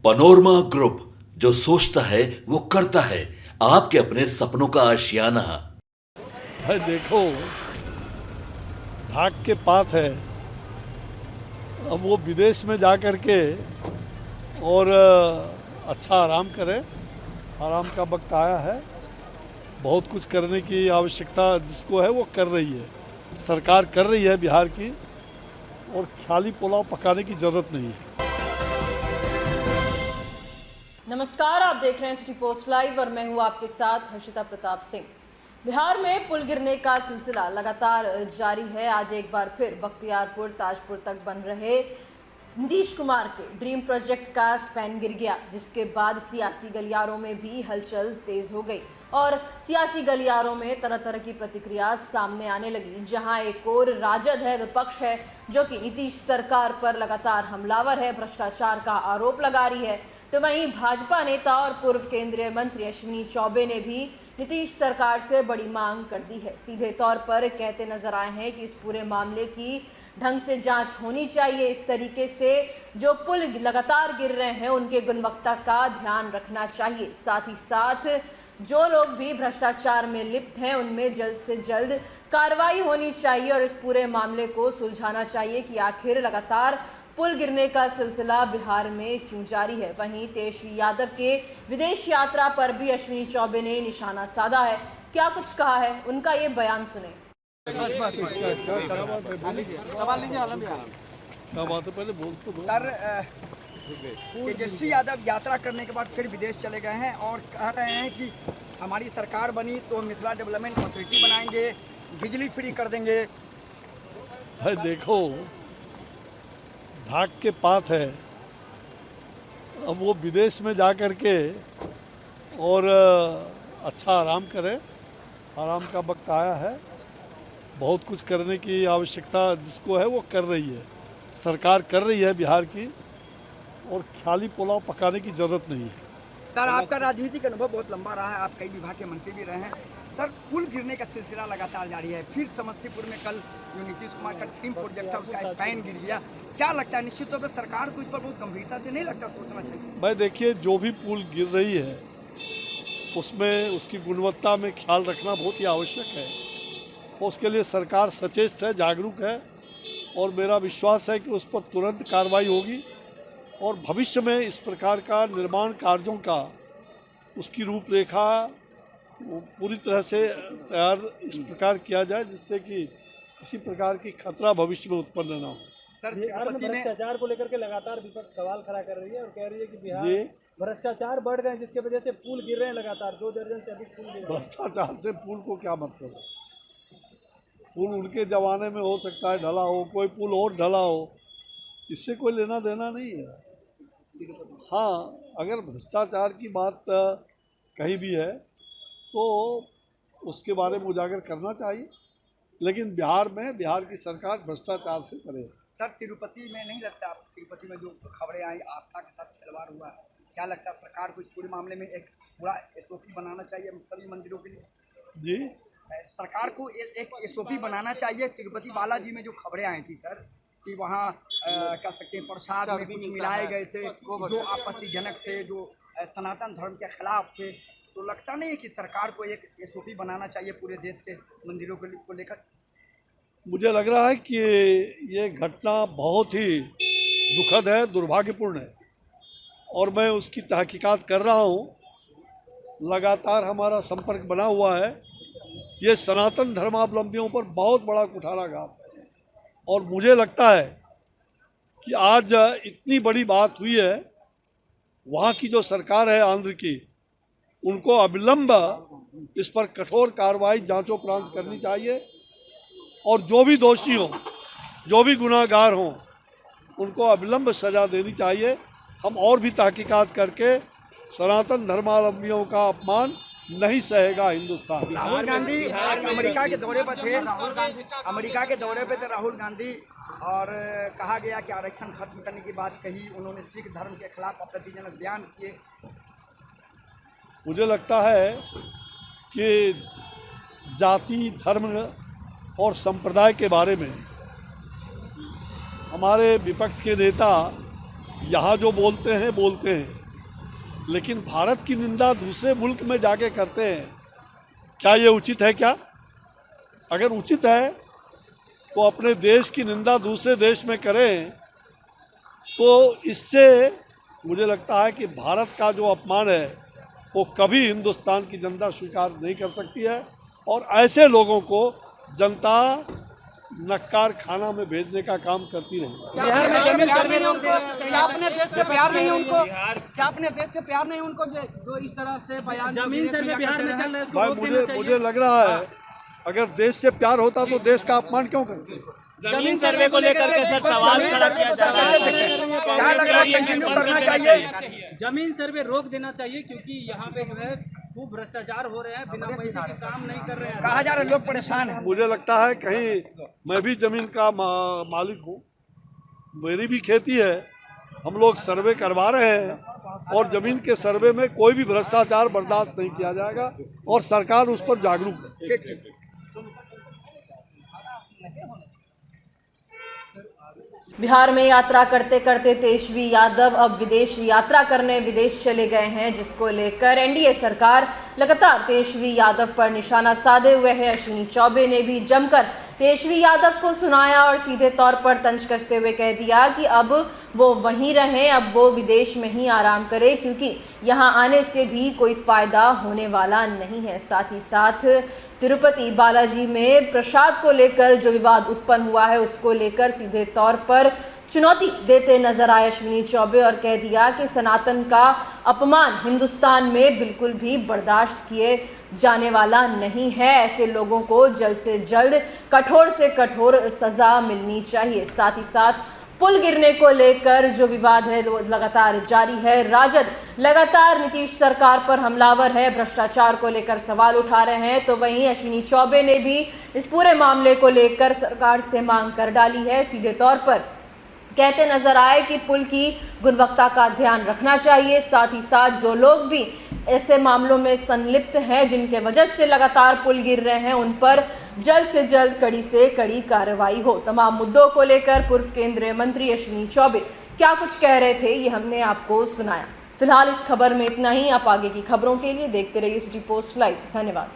Panorama group, जो सोचता है वो करता है। आपके अपने सपनों का आशियाना। भाई देखो, भाग के पात है। अब वो विदेश में जा कर के और अच्छा आराम करे। आराम का वक्त आया है। बहुत कुछ करने की आवश्यकता जिसको है वो कर रही है, सरकार कर रही है बिहार की, और ख्याली पुलाव पकाने की ज़रूरत नहीं है। नमस्कार, आप देख रहे हैं सिटी पोस्ट लाइव और मैं हूं आपके साथ हर्षिता प्रताप सिंह। बिहार में पुल गिरने का सिलसिला लगातार जारी है। आज एक बार फिर बख्तियारपुर ताजपुर तक बन रहे नीतीश कुमार के ड्रीम प्रोजेक्ट का स्पैन गिर गया, जिसके बाद सियासी गलियारों में भी हलचल तेज हो गई और सियासी गलियारों में तरह तरह की प्रतिक्रिया सामने आने लगी। जहां एक और राजद है, विपक्ष है, जो कि नीतीश सरकार पर लगातार हमलावर है, भ्रष्टाचार का आरोप लगा रही है, तो वहीं भाजपा नेता और पूर्व केंद्रीय मंत्री अश्विनी चौबे ने भी नीतीश सरकार से बड़ी मांग कर दी है। सीधे तौर पर कहते नजर आए हैं कि इस पूरे मामले की ढंग से जांच होनी चाहिए। इस तरीके से जो पुल लगातार गिर रहे हैं उनके गुणवत्ता का ध्यान रखना चाहिए। साथ ही साथ जो लोग भी भ्रष्टाचार में लिप्त हैं उनमें जल्द से जल्द कार्रवाई होनी चाहिए और इस पूरे मामले को सुलझाना चाहिए कि आखिर लगातार पुल गिरने का सिलसिला बिहार में क्यों जारी है। वहीं तेजस्वी यादव के विदेश यात्रा पर भी अश्विनी चौबे ने निशाना साधा है। क्या कुछ कहा है, उनका ये बयान सुने। सर, तेजस्वी यादव यात्रा करने के बाद फिर विदेश चले गए हैं और कह रहे हैं कि हमारी सरकार बनी तो मिथिला डेवलपमेंट अथॉरिटी बनाएंगे, बिजली फ्री कर देंगे। भाई देखो, भाग के पात है। अब वो विदेश में जा कर के और अच्छा आराम करे। आराम का वक्त आया है। बहुत कुछ करने की आवश्यकता जिसको है वो कर रही है, सरकार कर रही है बिहार की, और ख्याली पुलाव पकाने की ज़रूरत नहीं है। सर, आपका राजनीतिक अनुभव बहुत लंबा रहा है, आप कई विभाग के मंत्री भी रहे हैं। सर, पुल गिरने का सिलसिला लगातार जारी है। फिर समस्तीपुर में कल जो नीतीश कुमार का ड्रीम प्रोजेक्ट था उसका स्पैन गिर गया। क्या लगता है, निश्चित तौर पर सरकार को इस पर बहुत गंभीरता से नहीं लगता सोचना चाहिए? भाई देखिए, जो भी पुल गिर रही है उसमें उसकी गुणवत्ता में ख्याल रखना बहुत ही आवश्यक है। उसके लिए सरकार सचेत है, जागरूक है, और मेरा विश्वास है कि उस पर तुरंत कार्रवाई होगी और भविष्य में इस प्रकार का निर्माण कार्यों का उसकी रूपरेखा पूरी तरह से तैयार इस प्रकार किया जाए जिससे कि किसी प्रकार की खतरा भविष्य में उत्पन्न न हो। सर, बिहार में भ्रष्टाचार को लेकर के लगातार विपक्ष सवाल खड़ा कर रही है और कह रही है कि बिहार भ्रष्टाचार बढ़ गए जिसके वजह से पुल गिर रहे हैं लगातार। 2 दर्जन से अधिक पुल गिर रहे हैं। भ्रष्टाचार से पुल को क्या मतलब है? पुल उनके ज़माने में हो सकता है ढला हो, कोई पुल और ढला हो, इससे कोई लेना देना नहीं है। हाँ, अगर भ्रष्टाचार की बात कहीं भी है तो उसके बारे में उजागर करना चाहिए, लेकिन बिहार की सरकार भ्रष्टाचार से परे है। सर, तिरुपति में नहीं लगता, तिरुपति में जो खबरें आई, आस्था के साथ खिलवाड़ हुआ है, क्या लगता है सरकार को इस पूरे मामले में एक पूरा SOP बनाना चाहिए सभी मंदिरों के लिए? जी, सरकार को एक SOP बनाना चाहिए। तिरुपति बालाजी में जो खबरें आई थी सर कि वहाँ कह सकते हैं प्रसाद में कुछ मिलाए गए थे जो आपत्तिजनक थे, जो सनातन धर्म के खिलाफ थे, तो लगता नहीं है कि सरकार को एक SOP बनाना चाहिए पूरे देश के मंदिरों को लेकर? मुझे लग रहा है कि ये घटना बहुत ही दुखद है, दुर्भाग्यपूर्ण है, और मैं उसकी तहकीकात कर रहा हूँ। लगातार हमारा संपर्क बना हुआ है। ये सनातन धर्मावलंबियों पर बहुत बड़ा कुठाराघात है, और मुझे लगता है कि आज इतनी बड़ी बात हुई है, वहाँ की जो सरकार है आंध्र की, उनको अविलंब इस पर कठोर कार्रवाई जांचोपरांत करनी चाहिए, और जो भी दोषी हों, जो भी गुनाहगार हों, उनको अविलंब सज़ा देनी चाहिए। हम और भी तहकीकात करके सनातन धर्मावलंबियों का अपमान नहीं सहेगा हिंदुस्तान। राहुल गांधी अमेरिका के दौरे पर थे, अमेरिका के दौरे पे थे राहुल गांधी, और कहा गया कि आरक्षण खत्म करने की बात कही। उन्होंने सिख धर्म के खिलाफ आपत्तिजनक बयान किए। मुझे लगता है कि जाति, धर्म और संप्रदाय के बारे में हमारे विपक्ष के नेता यहाँ जो बोलते हैं, लेकिन भारत की निंदा दूसरे मुल्क में जाके करते हैं। क्या ये उचित है? क्या अगर उचित है तो अपने देश की निंदा दूसरे देश में करें, तो इससे मुझे लगता है कि भारत का जो अपमान है वो कभी हिंदुस्तान की जनता स्वीकार नहीं कर सकती है, और ऐसे लोगों को जनता नक्कार खाना में भेजने का काम करती रही। बिहार में जमीन सर्वे लोग क्या अपने देश से प्यार नहीं उनको? क्या अपने देश से प्यार नहीं उनको जो इस तरह से बयान जमीन सर्वे बिहार में चल रहा है, इसको भाई रोक देना चाहिए। मुझे लग रहा है अगर देश से प्यार होता तो देश का अपमान क्यों करते? जमीन सर्वे को लेकर के सर सवाल खड़ा किया जा रहा है। क्या लग रहा है कंटिन्यू करना चाहिए? जमीन सर्वे रोक देना चाहिए, क्योंकि यहाँ पे जो है खूब भ्रष्टाचार हो रहे हैं, बिना पैसे के काम नहीं कर रहे हैं। कहा जा रहा है लोग परेशान हैं। मुझे लगता है कहीं मैं भी जमीन का मालिक हूँ, मेरी भी खेती है, हम लोग सर्वे करवा रहे हैं, और जमीन के सर्वे में कोई भी भ्रष्टाचार बर्दाश्त नहीं किया जाएगा, और सरकार उस पर जागरूक है। बिहार में यात्रा करते करते तेजस्वी यादव अब विदेश यात्रा करने विदेश चले गए हैं, जिसको लेकर एनडीए सरकार लगातार तेजस्वी यादव पर निशाना साधे हुए है। अश्विनी चौबे ने भी जमकर तेजस्वी यादव को सुनाया और सीधे तौर पर तंज कसते हुए कह दिया कि अब वो वहीं रहें, अब वो विदेश में ही आराम करें, क्योंकि यहाँ आने से भी कोई फायदा होने वाला नहीं है। साथ ही साथ तिरुपति बालाजी में प्रसाद को लेकर जो विवाद उत्पन्न हुआ है, उसको लेकर सीधे तौर पर चुनौती देते नजर आए अश्विनी चौबे, और कह दिया कि सनातन का अपमान हिंदुस्तान में बिल्कुल भी बर्दाश्त किए जाने वाला नहीं है। ऐसे लोगों को जल्द से जल्द कठोर से कठोर सजा मिलनी चाहिए। साथ ही साथ पुल गिरने को लेकर जो विवाद है वो लगातार जारी है। राजद लगातार नीतीश सरकार पर हमलावर है, भ्रष्टाचार को लेकर सवाल उठा रहे हैं, तो वहीं अश्विनी चौबे ने भी इस पूरे मामले को लेकर सरकार से मांग कर डाली है। सीधे तौर पर कहते नजर आए कि पुल की गुणवत्ता का ध्यान रखना चाहिए। साथ ही साथ जो लोग भी ऐसे मामलों में संलिप्त हैं, जिनके वजह से लगातार पुल गिर रहे हैं, उन पर जल्द से जल्द कड़ी से कड़ी कार्रवाई हो। तमाम मुद्दों को लेकर पूर्व केंद्रीय मंत्री अश्विनी चौबे क्या कुछ कह रहे थे, ये हमने आपको सुनाया। फिलहाल इस खबर में इतना ही। आप आगे की खबरों के लिए देखते रहिए सिटी पोस्ट लाइव। धन्यवाद।